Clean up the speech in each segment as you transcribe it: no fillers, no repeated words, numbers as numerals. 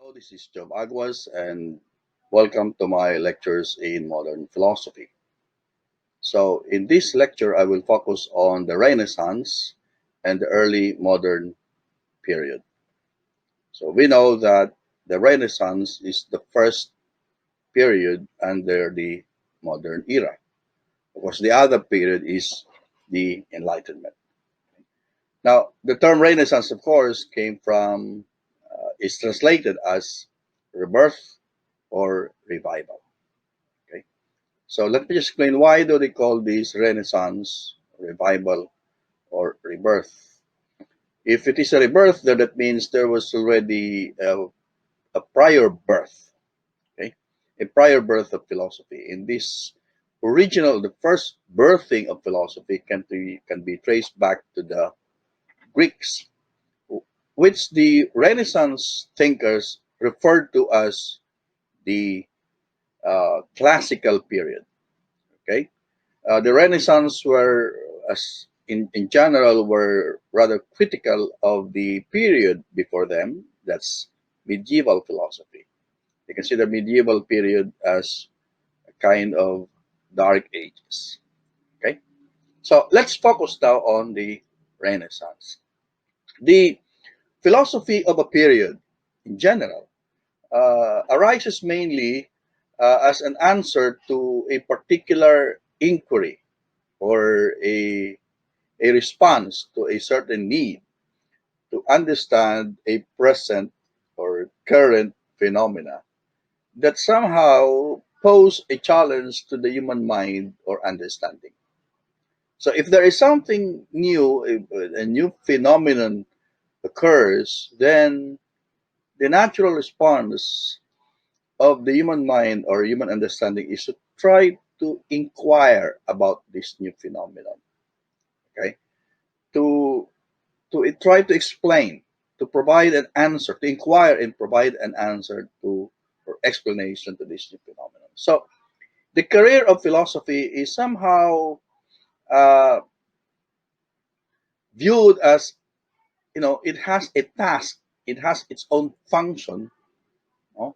Hello, this is Jove Aguas, and welcome to my lectures in modern philosophy. So, in this lecture, I will focus on the Renaissance and the early modern period. So, we know that the Renaissance is the first period under the modern era, because the other period is the Enlightenment. Now, the term Renaissance, of course, came from, is translated as rebirth or revival. Okay. So let me just explain why do they call this Renaissance, revival, or rebirth. If it is a rebirth, then that means there was already a prior birth, okay, a prior birth of philosophy. In this original, the first birthing of philosophy can be traced back to the Greeks, which the Renaissance thinkers referred to as the classical period. Okay, the Renaissance were, as in general, were rather critical of the period before them. That's medieval philosophy. They consider medieval period as a kind of dark ages. Okay, so let's focus now on the Renaissance. The philosophy of a period, in general, arises mainly as an answer to a particular inquiry or a response to a certain need to understand a present or current phenomena that somehow pose a challenge to the human mind or understanding. So if there is something new, a new phenomenon occurs, then the natural response of the human mind or human understanding is to try to inquire about this new phenomenon. Okay, to try to explain, to provide an answer, to inquire and provide an answer to or explanation to this new phenomenon. So the career of philosophy is somehow uh, viewed as, it has a task, it has its own function, no,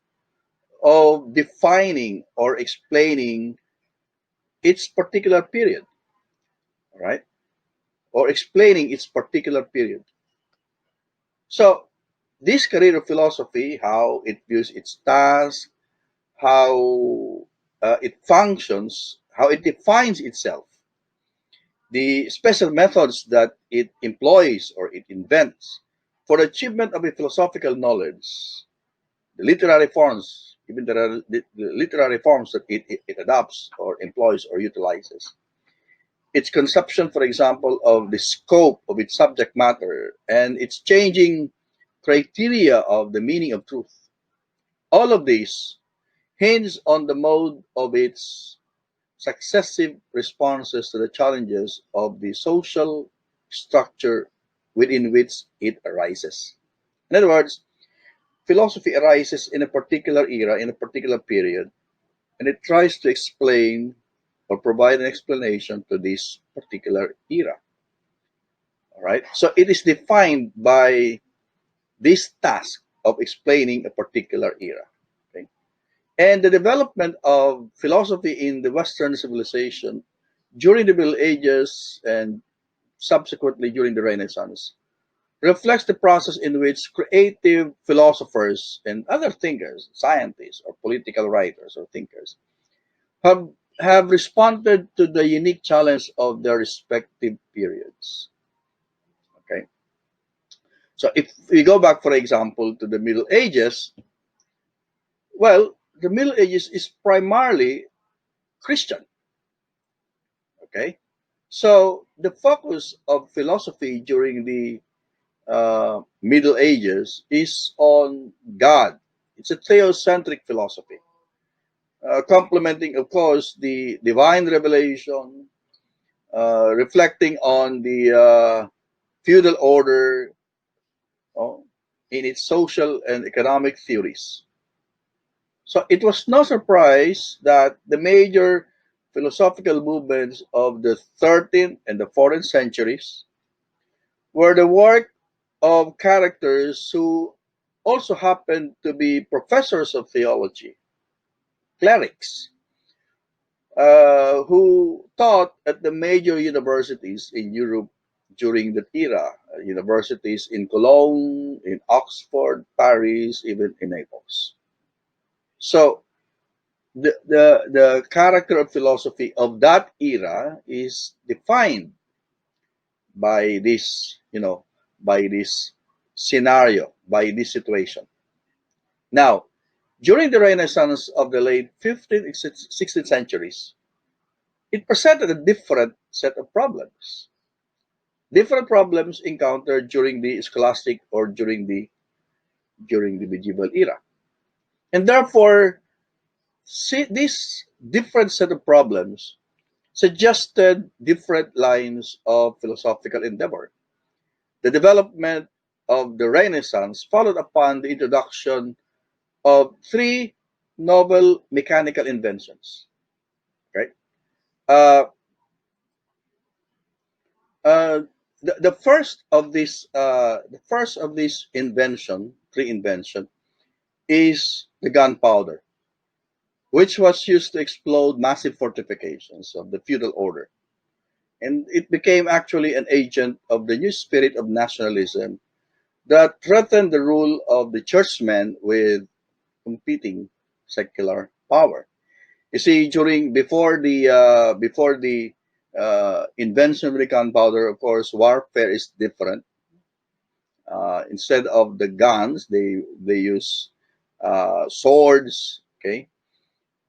of defining or explaining its particular period, right? Or explaining its particular period. So this career of philosophy, how it views its task, how it functions, how it defines itself, the special methods that it employs or it invents for the achievement of a philosophical knowledge, the literary forms, even the literary forms that it adopts or employs or utilizes, its conception, for example, of the scope of its subject matter and its changing criteria of the meaning of truth. All of these hinge on the mode of its successive responses to the challenges of the social structure within which it arises. In other words, philosophy arises in a particular era, in a particular period, and it tries to explain or provide an explanation to this particular era. All right. So it is defined by this task of explaining a particular era. Okay. And the development of philosophy in the Western civilization during the Middle Ages and subsequently during the Renaissance reflects the process in which creative philosophers and other thinkers, scientists or political writers or thinkers, have have responded to the unique challenge of their respective periods. Okay. So if we go back, for example, to the Middle Ages, well, the Middle Ages is primarily Christian. Okay. So the focus of philosophy during the Middle Ages is on God. It's a theocentric philosophy, complementing, of course, the divine revelation, reflecting on the feudal order, uh, in its social and economic theories. So it was no surprise that the major philosophical movements of the 13th and the 14th centuries were the work of characters who also happened to be professors of theology, clerics, who taught at the major universities in Europe during that era, universities in Cologne, in Oxford, Paris, even in Naples. So the character of philosophy of that era is defined by this, by this scenario, by this situation. Now, during the Renaissance of the late 15th and 16th centuries, it presented a different set of problems. Different problems encountered during the scholastic or during the medieval era. And therefore, this different set of problems suggested different lines of philosophical endeavor. The development of the Renaissance followed upon the introduction of three novel mechanical inventions. Right? Uh, uh, the first of this invention, three invention, is the gunpowder, which was used to explode massive fortifications of the feudal order, and it became actually an agent of the new spirit of nationalism that threatened the rule of the churchmen with competing secular power. You see, during before the invention of the gunpowder, of course, warfare is different. Instead of the guns, they use swords, okay,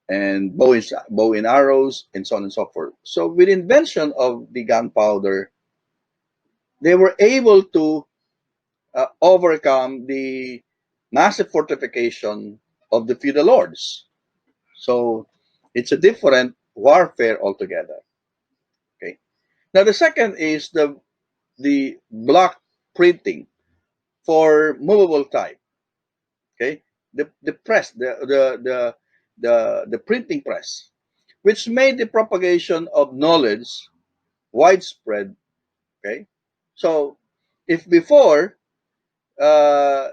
and bow and arrows, and so on and so forth. So, with the invention of the gunpowder, they were able to overcome the massive fortification of the feudal lords. So, it's a different warfare altogether. Okay. Now, the second is the block printing for movable type. Okay, the press, the printing press, which made the propagation of knowledge widespread. Okay, so if before uh,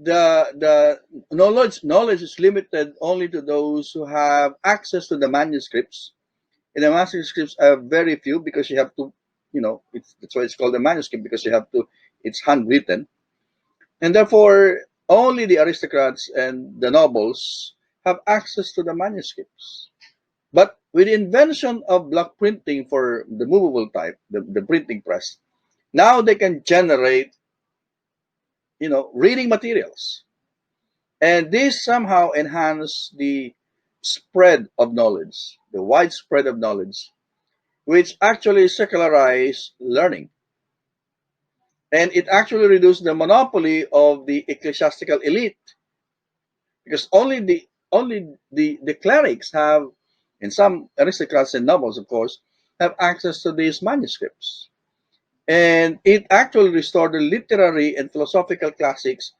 the knowledge is limited only to those who have access to the manuscripts, and the manuscripts are very few because you have to, that's why it's called a manuscript, because you have to, it's handwritten. And therefore, only the aristocrats and the nobles have access to the manuscripts. But with the invention of block printing for the movable type, the printing press, now they can generate, reading materials. And this somehow enhance the spread of knowledge, the widespread of knowledge, which actually secularize learning. And it actually reduced the monopoly of the ecclesiastical elite, because only the clerics have, and some aristocrats and nobles, of course, have access to these manuscripts. And it actually restored the literary and philosophical classics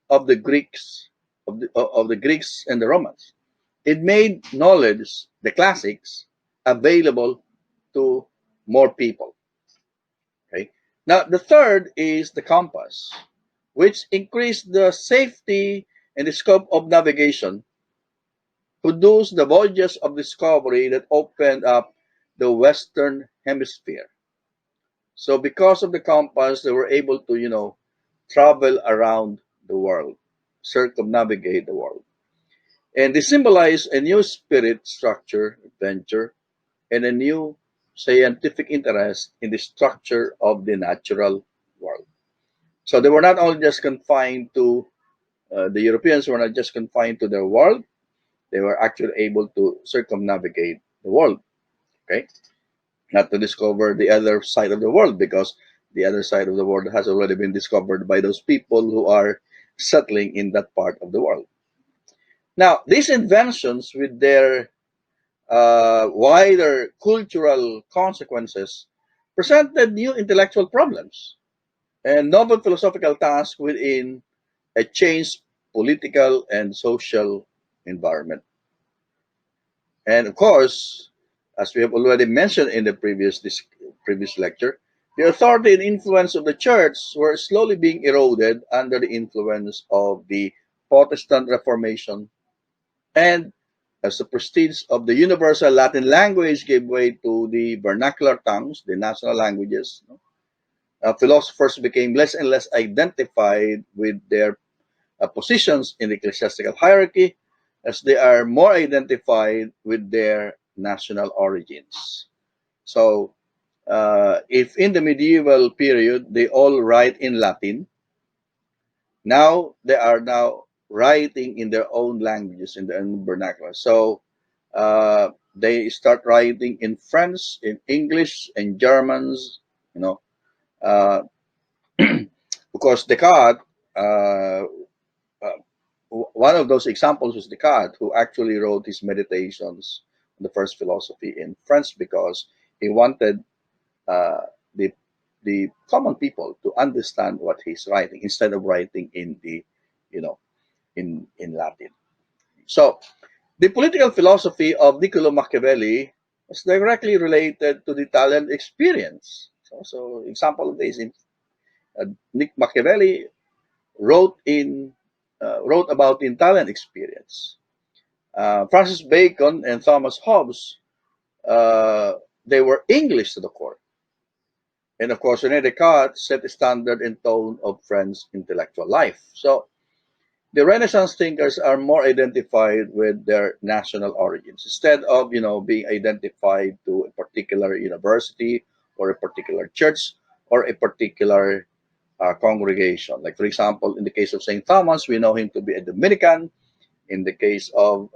of the Greeks, of the Greeks and the Romans. It made knowledge, the classics, available to more people. Okay. Now the third is the compass, which increased the safety and the scope of navigation, produced the voyages of discovery that opened up the Western Hemisphere. So, because of the compass, they were able to, travel around the world, circumnavigate the world. And they symbolize a new spirit, structure, adventure, and a new scientific interest in the structure of the natural world. So, they were not only just confined to, the Europeans were not just confined to their world, they were actually able to circumnavigate the world. Okay, not to discover the other side of the world, because the other side of the world has already been discovered by those people who are settling in that part of the world. Now, these inventions, with their wider cultural consequences, presented new intellectual problems and novel philosophical tasks within a changed political and social environment. And of course, as we have already mentioned in the previous lecture, The authority and influence of the church were slowly being eroded under the influence of the Protestant Reformation, and as the prestige of the universal Latin language gave way to the vernacular tongues, the national languages, philosophers became less and less identified with their positions in the ecclesiastical hierarchy as they are more identified with their national origins. So, if in the medieval period they all write in Latin, now they are now writing in their own languages, in their own vernacular. So, they start writing in French, in English, in Germans, you know, uh, because Descartes, uh, one of those examples was Descartes, who actually wrote his meditations on the first philosophy in French because he wanted uh, the common people to understand what he's writing instead of writing in the, you know, in Latin. So the political philosophy of Nicolamachiavelli was directly related to the Italian experience. So example of this in Nick Machiavelli wrote about the Italian experience. Francis Bacon and Thomas Hobbes, uh, they were English to the core. And of course, René Descartes set the standard and tone of French intellectual life. So the Renaissance thinkers are more identified with their national origins instead of, being identified to a particular university or a particular church or a particular congregation. Like, for example, in the case of St. Thomas, we know him to be a Dominican. In the case of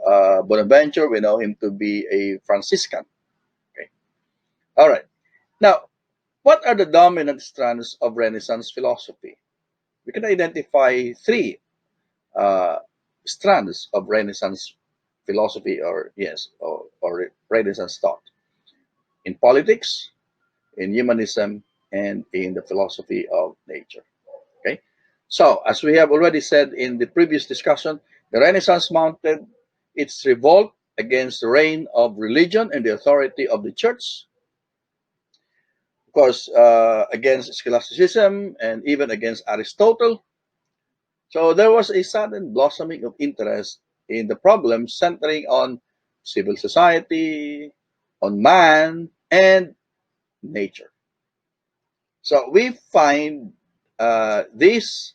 Bonaventure, we know him to be a Franciscan. Okay. All right. Now, what are the dominant strands of Renaissance philosophy? We can identify three uh, strands of Renaissance philosophy, or Renaissance thought: in politics, in humanism, and in the philosophy of nature. Okay. So, as we have already said in the previous discussion, the Renaissance mounted its revolt against the reign of religion and the authority of the church, of course, against scholasticism and even against Aristotle. So there was a sudden blossoming of interest in the problems centering on civil society, on man, and nature. So we find these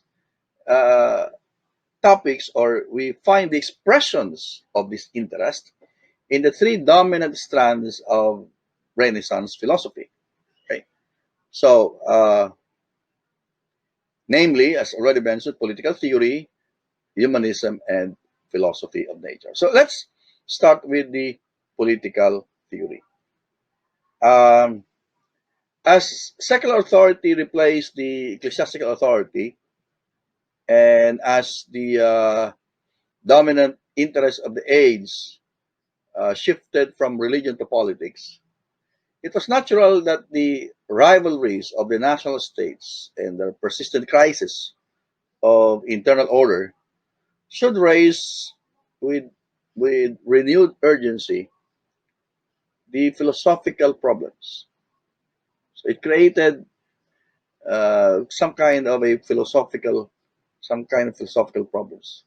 uh, topics, or we find the expressions of this interest in the three dominant strands of Renaissance philosophy. Okay, so namely, as already mentioned, political theory, humanism, and philosophy of nature. So let's start with the political theory. Um, as secular authority replaced the ecclesiastical authority, and as the dominant interest of the age shifted from religion to politics, it was natural that the rivalries of the national states and the persistent crisis of internal order should raise with, renewed urgency the philosophical problems. So it created some kind of philosophical problems,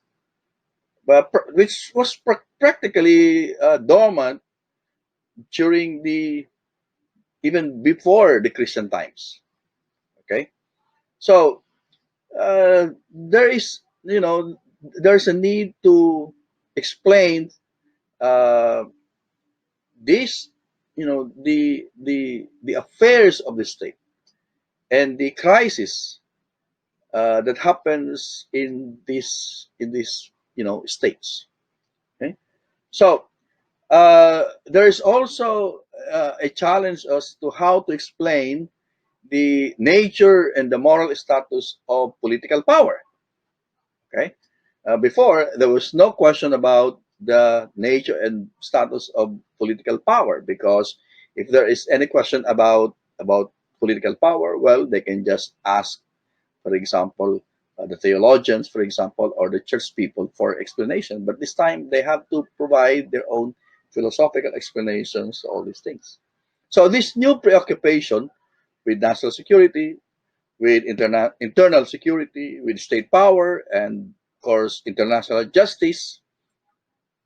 but which was practically dormant during the even before the Christian times. Okay, so there is, there's a need to explain uh, this, the affairs of the state and the crisis that happens in these states. Okay, so there is also a challenge as to how to explain the nature and the moral status of political power. Okay, before there was no question about the nature and status of political power, because if there is any question about political power, well, they can just ask, for example, the theologians, for example, or the church people for explanation. But this time they have to provide their own philosophical explanations to all these things. So this new preoccupation with national security, with internal security, with state power, and of course, international justice,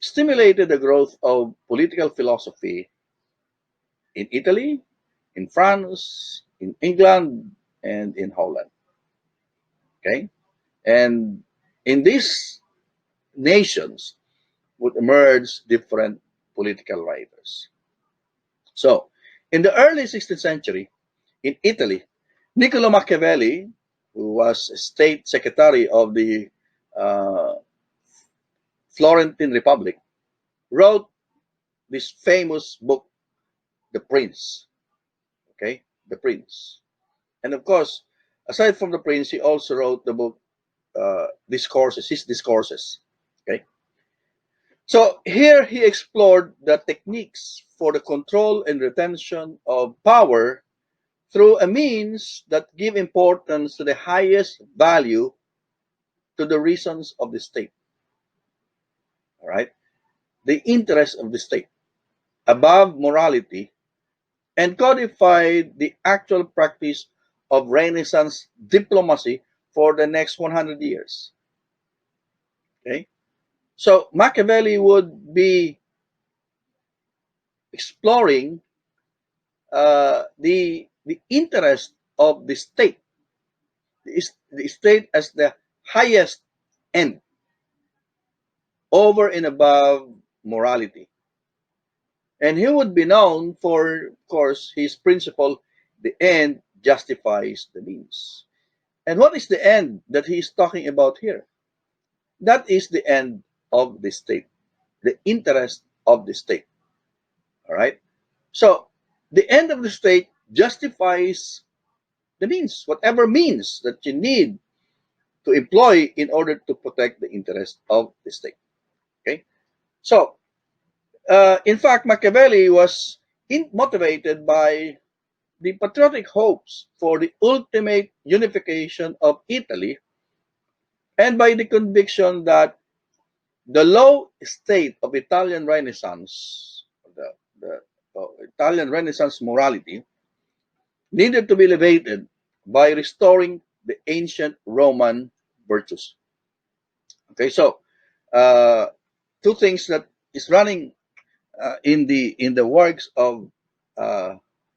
stimulated the growth of political philosophy in Italy, in France, in England, and in Holland. Okay? And in these nations would emerge different political writers. So, in the early 16th century, in Italy, Nicolamachiavelli, who was state secretary of the uh, Florentine Republic, wrote this famous book, The Prince. Okay, The Prince. And of course, aside from The Prince, he also wrote the book Discourses, his discourses. Okay, so here he explored the techniques for the control and retention of power through a means that give importance to the highest value to the reasons of the state. All right, the interest of the state above morality, and codified the actual practice of Renaissance diplomacy for the next 100 years. Okay, so Machiavelli would be exploring the interest of the state as the highest end over and above morality. And he would be known for, of course, his principle, the end justifies the means. And what is the end that he is talking about here? That is the end of the state, the interest of the state. All right? So, the end of the state justifies the means, whatever means that you need to employ in order to protect the interest of the state. Okay? So, in fact, Machiavelli was motivated by the patriotic hopes for the ultimate unification of Italy and by the conviction that the low state of Italian Renaissance, the Italian Renaissance morality, needed to be elevated by restoring the ancient Roman virtues. Okay, so uh, two things that is running in the works uh,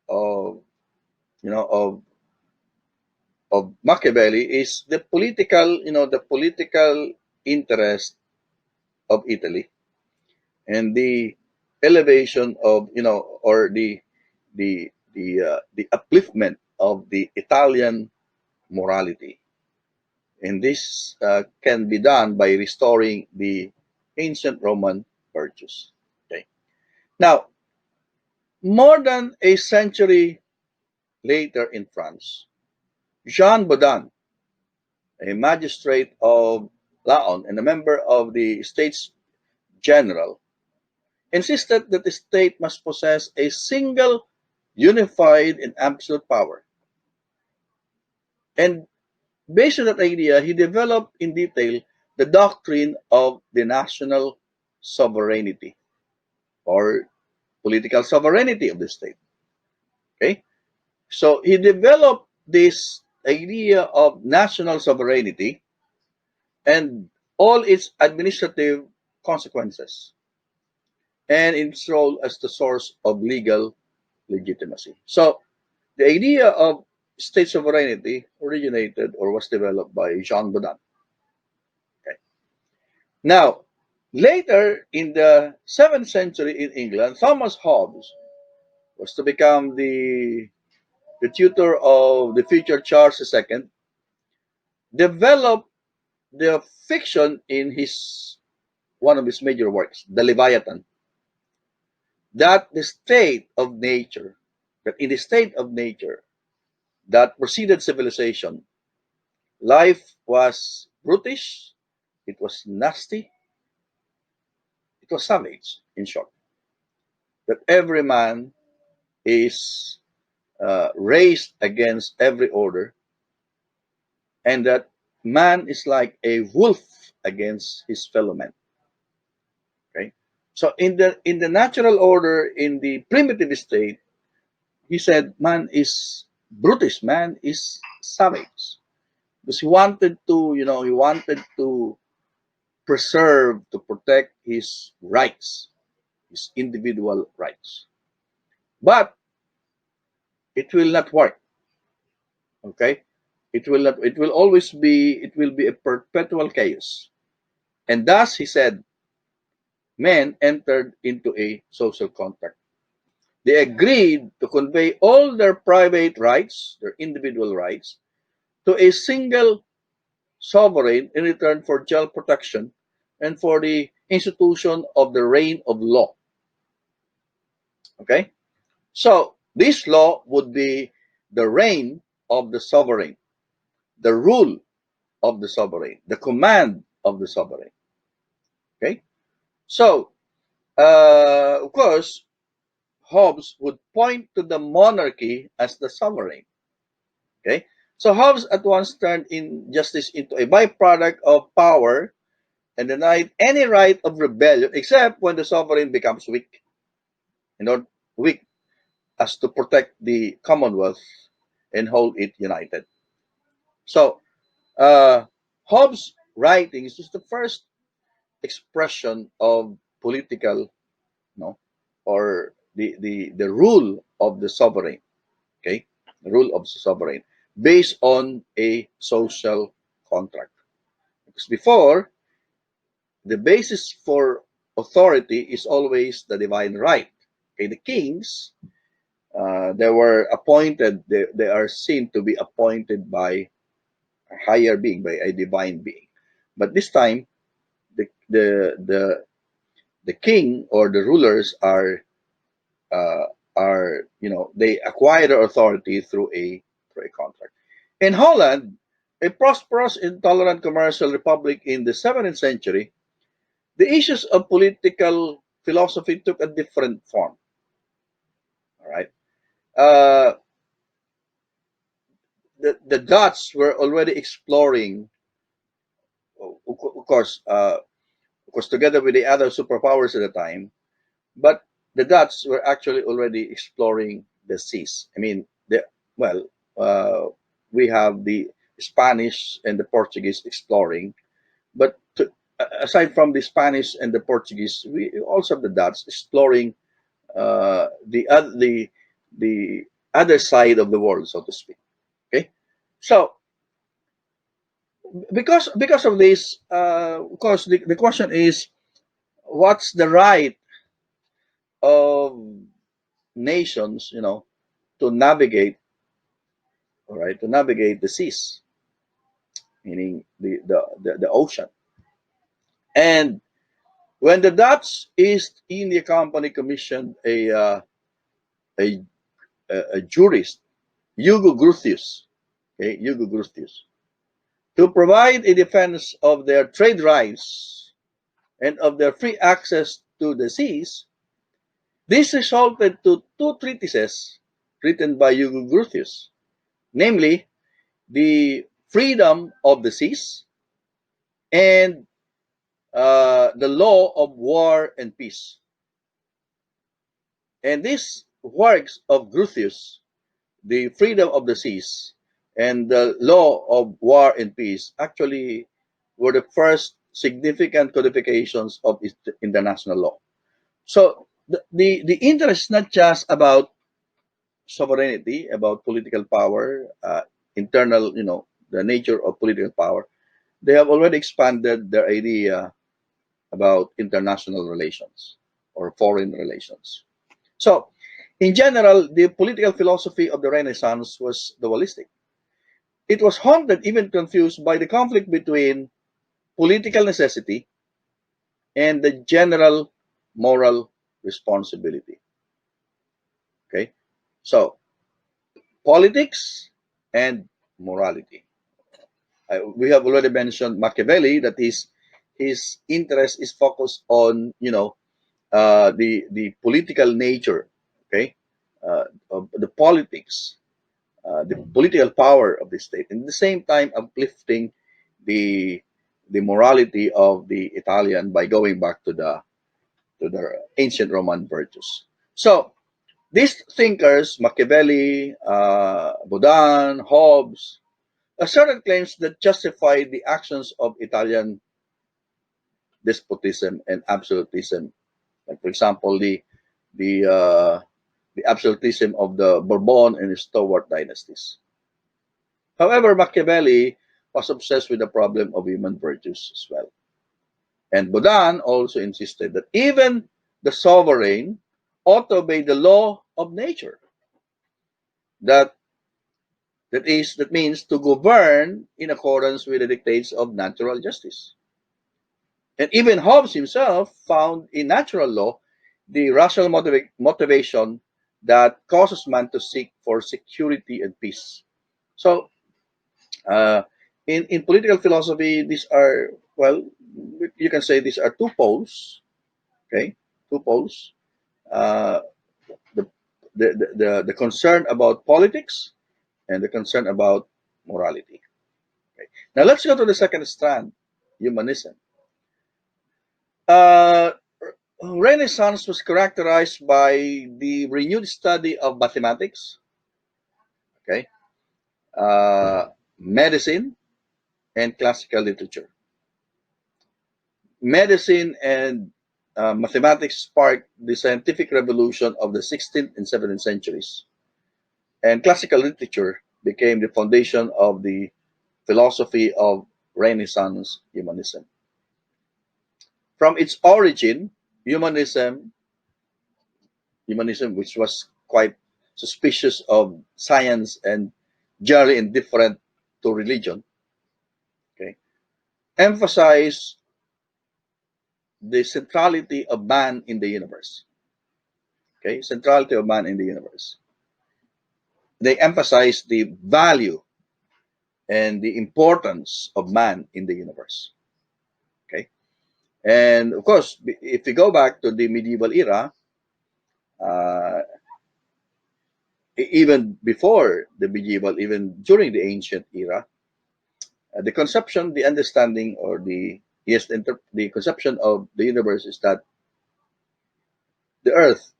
of of Machiavelli is the political the political interest of Italy and the elevation of or the upliftment of the Italian morality, and this can be done by restoring the ancient Roman virtues. Okay. Now, more than a century later in France, JeanBadon, a magistrate of Laon and a member of the States General, insisted that the state must possess a single, unified, and absolute power. And based on that idea, he developed in detail the doctrine of the national sovereignty or political sovereignty of the state. Okay? So he developed this idea of national sovereignty and all its administrative consequences and its role as the source of legal legitimacy. So the idea of state sovereignty originated or was developed by Jean Bodin. Okay. Now, later in the 7th century in England, Thomas Hobbes was to become the tutor of the future Charles II, developed the fiction in his one of his major works, The Leviathan, that the state of nature, that in the state of nature that preceded civilization, life was brutish, it was nasty, it was savage, in short. That every man is raised against every order, and that man is like a wolf against his fellow man. Okay, so in the natural order, in the primitive state, he said man is Brutus, man, is savage because he wanted to, he wanted to preserve, to protect his rights, his individual rights. But it will not work. Okay, it will not. It will always be. It will be a perpetual chaos. And thus, he said, men entered into a social contract. They agreed to convey all their private rights, their individual rights, to a single sovereign in return for jail protection and for the institution of the reign of law. Okay? So, this law would be the reign of the sovereign, the rule of the sovereign, the command of the sovereign. Okay? So, of course, Hobbes would point to the monarchy as the sovereign. Okay? So Hobbes at once turned injustice into a byproduct of power and denied any right of rebellion except when the sovereign becomes weak, weak as to protect the Commonwealth and hold it united. So Hobbes' writings is the first expression of political, no, or the rule of the sovereign. Okay, the rule of the sovereign based on a social contract. Because before, the basis for authority is always the divine right. Okay, the kings, they were appointed, they are seen to be appointed by a higher being, by a divine being. But this time, the the the, the king or the rulers uh, are they acquire their authority through a contract. In Holland, a prosperous, intolerant commercial republic in the 17th century, the issues of political philosophy took a different form. All right, uh, the Dutch were already exploring, of course, together with the other superpowers at the time. But the Dutch were actually already exploring the seas. I mean, well, uh, we have the Spanish and the Portuguese exploring, but aside from the Spanish and the Portuguese, we also have the Dutch exploring the other side of the world, so to speak. Okay, so because of this, of course, the question is, what's the right of nations, to navigate, all right, to navigate the seas, meaning the ocean. And when the Dutch East India Company commissioned a, a jurist, Hugo Grotius, okay, Hugo Grotius, to provide a defense of their trade rights and of their free access to the seas, this resulted to two treatises written by Hugo Grotius, namely the freedom of the seas and the law of war and peace. And these works of Grotius, the freedom of the seas and the law of war and peace, actually were the first significant codifications of international law. So the interest is not just about sovereignty, about political power, internal, the nature of political power. They have already expanded their idea about international relations or foreign relations. So, in general, the political philosophy of the Renaissance was dualistic. It was haunted, even confused, by the conflict between political necessity and the general moral responsibility. Okay, so politics and morality. We have already mentioned Machiavelli that his interest is focused on the political nature, okay, of the politics, the political power of the state, and at the same time uplifting the the morality of the Italian by going back to the ancient Roman virtues. So These thinkers, Machiavelli, Baudin, Hobbes, asserted claims that justify the actions of Italian despotism and absolutism. Like, for example, the uh, the absolutism of the Bourbon and Stuart dynasties. However, Machiavelli was obsessed with the problem of human virtues as well. And Baudin also insisted that even the sovereign ought to obey the law of nature. That that means to govern in accordance with the dictates of natural justice. And even Hobbes himself found in natural law the rational motivation that causes man to seek for security and peace. So, uh, in political philosophy, these are, well, you can say these are two poles, okay? Two poles. Uh, the, the concern about politics and the concern about morality. Okay. Now, let's go to the second strand, humanism. Uh, Renaissance was characterized by the renewed study of mathematics, okay, medicine, and classical literature. Medicine and mathematics sparked the scientific revolution of the 16th and 17th centuries, and classical literature became the foundation of the philosophy of Renaissance humanism. From its origin, humanism, which was quite suspicious of science and generally indifferent to religion, okay, emphasized the centrality of man in the universe. Okay, centrality of man in the universe. They emphasize the value and the importance of man in the universe. Okay, and of course, if we go back to the medieval era, uh, even before the medieval, even during the ancient era, the conception, the understanding, or the yes, the conception of the universe is that the Earth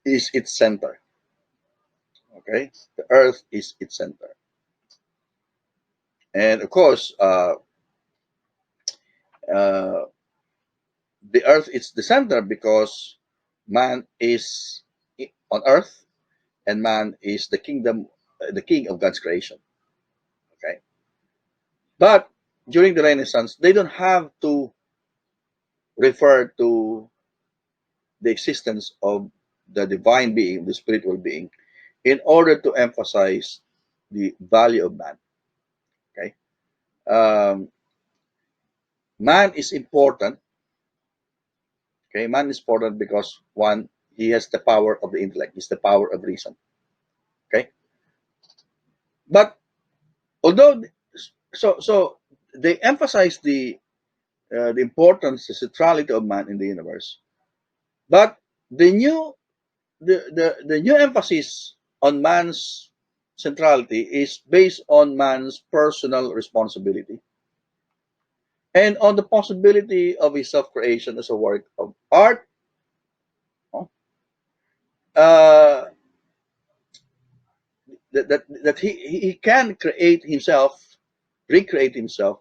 is its center. Okay, the Earth is its center, and of course, uh, the Earth is the center because man is on Earth, and man is the kingdom, the king of God's creation. Okay, but during the Renaissance, they don't have to refer to the existence of the divine being, the spiritual being, in order to emphasize the value of man. Okay, um, man is important. Okay, man is important because one, he has the power of the intellect, he's the power of reason. Okay, but although so they emphasize the importance, the centrality of man in the universe, but the new the new emphasis on man's centrality is based on man's personal responsibility and on the possibility of his self-creation as a work of art, no? uh, that he can create himself, recreate himself,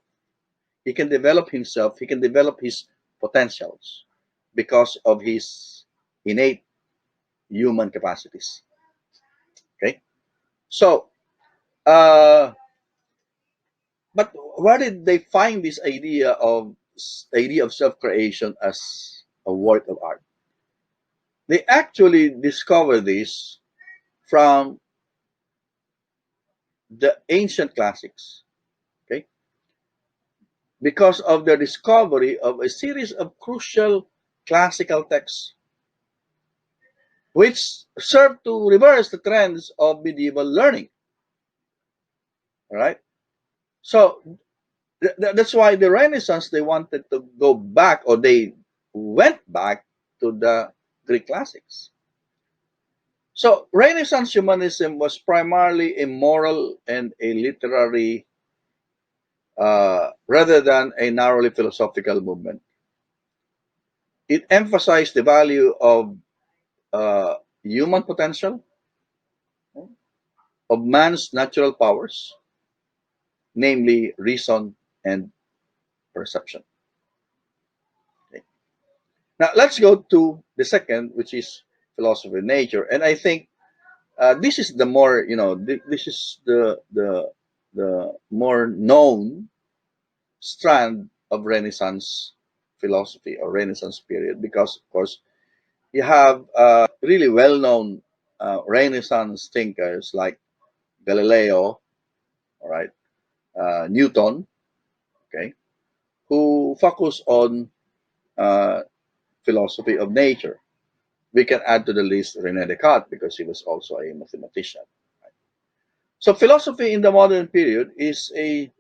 he can develop himself, he can develop his potentials because of his innate human capacities. Okay, so uh, but where did they find this idea of self-creation as a work of art? They actually discovered this from the ancient classics, okay? Because of the discovery of a series of crucial classical texts, which served to reverse the trends of medieval learning. All right, so that's why the Renaissance, they wanted to go back, or they went back to the Greek classics. So Renaissance humanism was primarily a moral and a literary, rather than a narrowly philosophical movement. It emphasized the value of human potential, of man's natural powers, namely reason and perception. Okay. Now let's go to the second, which is philosophy of nature, and I think this is the more this is the more known strand of Renaissance philosophy or Renaissance period, because of course you have really well-known Renaissance thinkers like Galileo, all right, Newton, okay, who focus on uh, philosophy of nature. We can add to the list René Descartes because he was also a mathematician. So philosophy in the modern period is you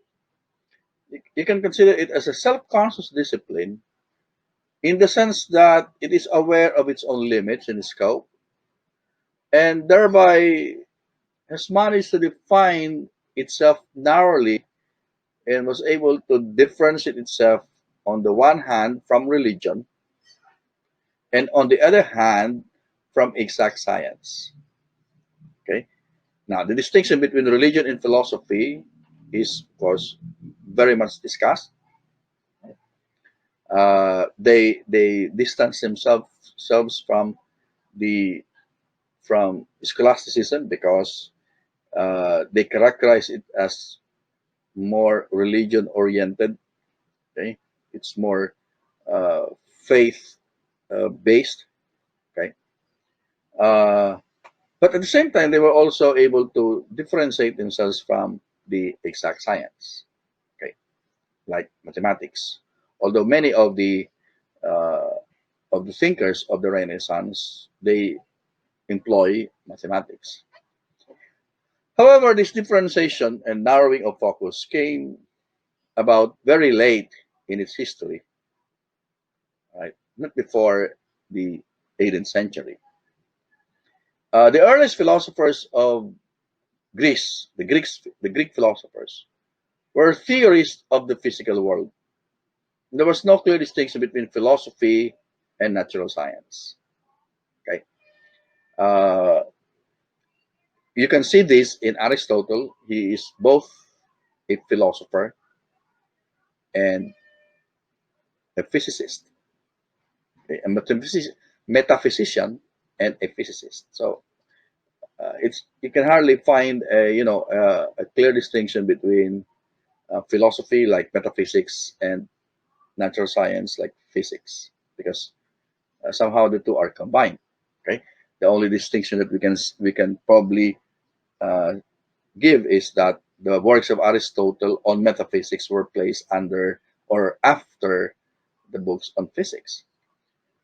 can consider it as a self-conscious discipline in the sense that it is aware of its own limits and scope, and thereby has managed to define itself narrowly and was able to differentiate itself on the one hand from religion and on the other hand from exact science. Okay. Now the distinction between religion and philosophy is of course very much discussed. They distance themselves the from scholasticism because they characterize it as more religion oriented. Okay, it's more uh, faith based. Okay, uh, but at the same time, they were also able to differentiate themselves from the exact science. Okay, like mathematics. Although many uh, of the thinkers of the Renaissance they employ mathematics. However, this differentiation and narrowing of focus came about very late in its history, right? Not before the 18th century. The earliest philosophers of Greece, the Greek philosophers, were theorists of the physical world. There was no clear distinction between philosophy and natural science. Okay, uh, you can see this in Aristotle. He is both a philosopher and a physicist, okay? A metaphysician and a physicist. So it's you can hardly find a clear distinction between philosophy like metaphysics and natural science like physics because somehow the two are combined. Okay, the only distinction that we can probably uh, give is that the works of Aristotle on metaphysics were placed under or after the books on physics.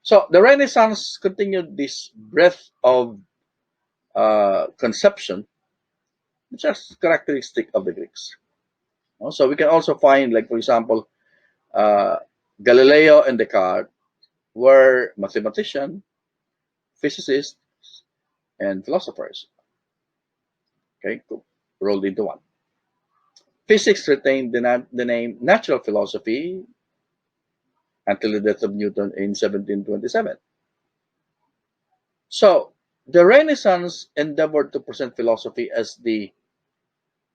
So the Renaissance continued this breadth of conception, which is characteristic of the Greeks. So we can also find, like for example, uh, Galileo and Descartes were mathematicians, physicists, and philosophers. Okay, rolled into one. Physics retained the name natural philosophy until the death of Newton in 1727. So the Renaissance endeavored to present philosophy as the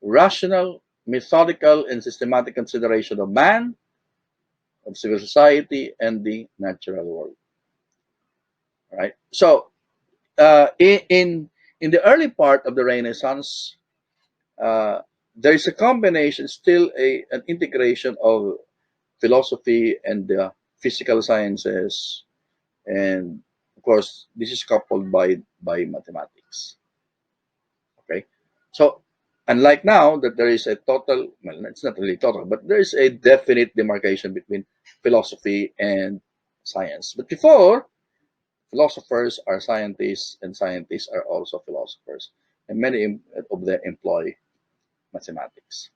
rational, methodical, and systematic consideration of man, of civil society, and the natural world. Right. So in the early part of the Renaissance, uh, there is a combination, still an integration of philosophy and the physical sciences, and of course, this is coupled by mathematics. Okay, so unlike now that there is a total, well, it's not really total, but there is a definite demarcation between philosophy and science. But before, philosophers are scientists, and scientists are also philosophers, and many of them employ mathematics.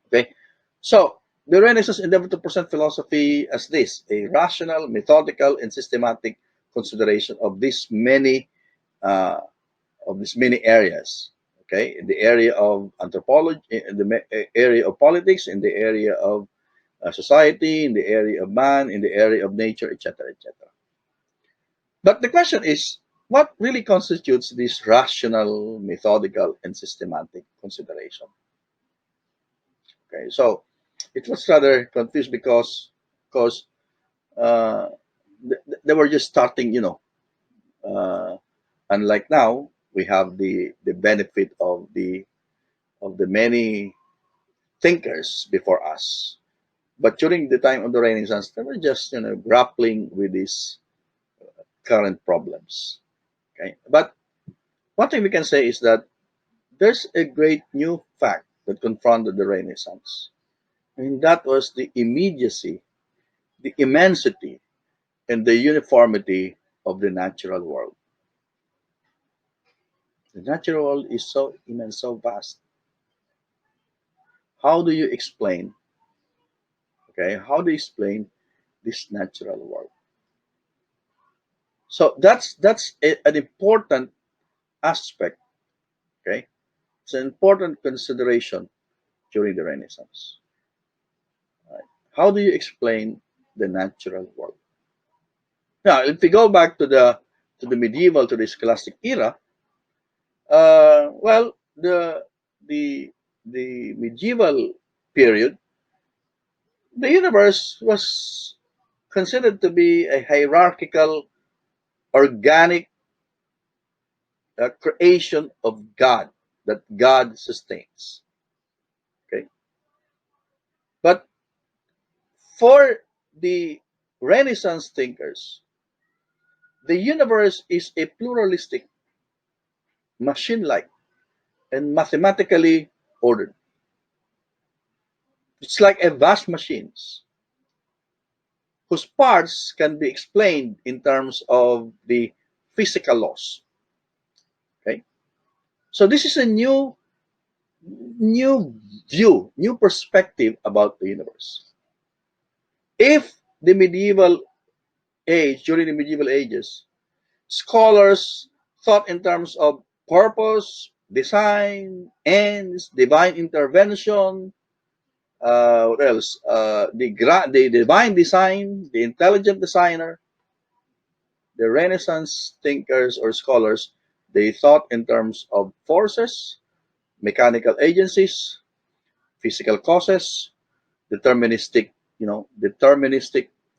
Okay, so the Renaissance endeavored to present philosophy as this: a rational, methodical, and systematic consideration uh, of these many areas. Okay, in the area of anthropology, in the area of politics, in the area of society, in the area of man, in the area of nature, etc., etc. But the question is, what really constitutes this rational, methodical, and systematic consideration? Okay, so it was rather confused because uh, they were just starting, uh, unlike now, we have the benefit of the many thinkers before us. But during the time of the Renaissance, they were just grappling with these current problems. Okay, but one thing we can say is that there's a great new fact that confronted the Renaissance, and that was the immediacy, the immensity, and the uniformity of the natural world. The natural world is so immense, so vast. How do you explain? Okay, how do you explain this natural world? So that's an important aspect. Okay, it's an important consideration during the Renaissance. Right? How do you explain the natural world? Now, if we go back to the medieval to the scholastic era, well, the the medieval period, the universe was considered to be a hierarchical, organic creation of God that God sustains. Okay, but for the Renaissance thinkers, the universe is a pluralistic, machine-like, and mathematically ordered. It's like a vast machines whose parts can be explained in terms of the physical laws. Okay, so this is a new view, new perspective about the universe. If the medieval during the medieval ages, scholars thought in terms of purpose, design, ends, divine intervention. What else? The divine design, the intelligent designer. The Renaissance thinkers or scholars, they thought in terms of forces, mechanical agencies, physical causes, deterministic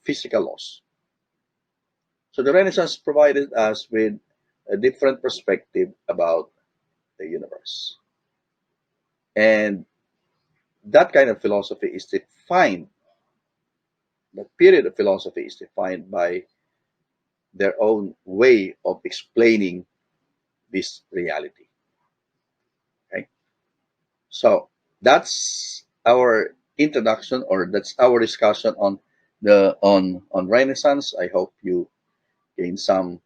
physical laws. So the Renaissance provided us with a different perspective about the universe. And that kind of philosophy is defined, that period of philosophy is defined by their own way of explaining this reality. Okay. So that's our introduction, or that's our discussion on on Renaissance. I hope you gain some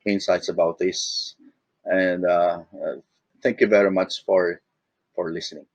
insights about this, and thank you very much for listening.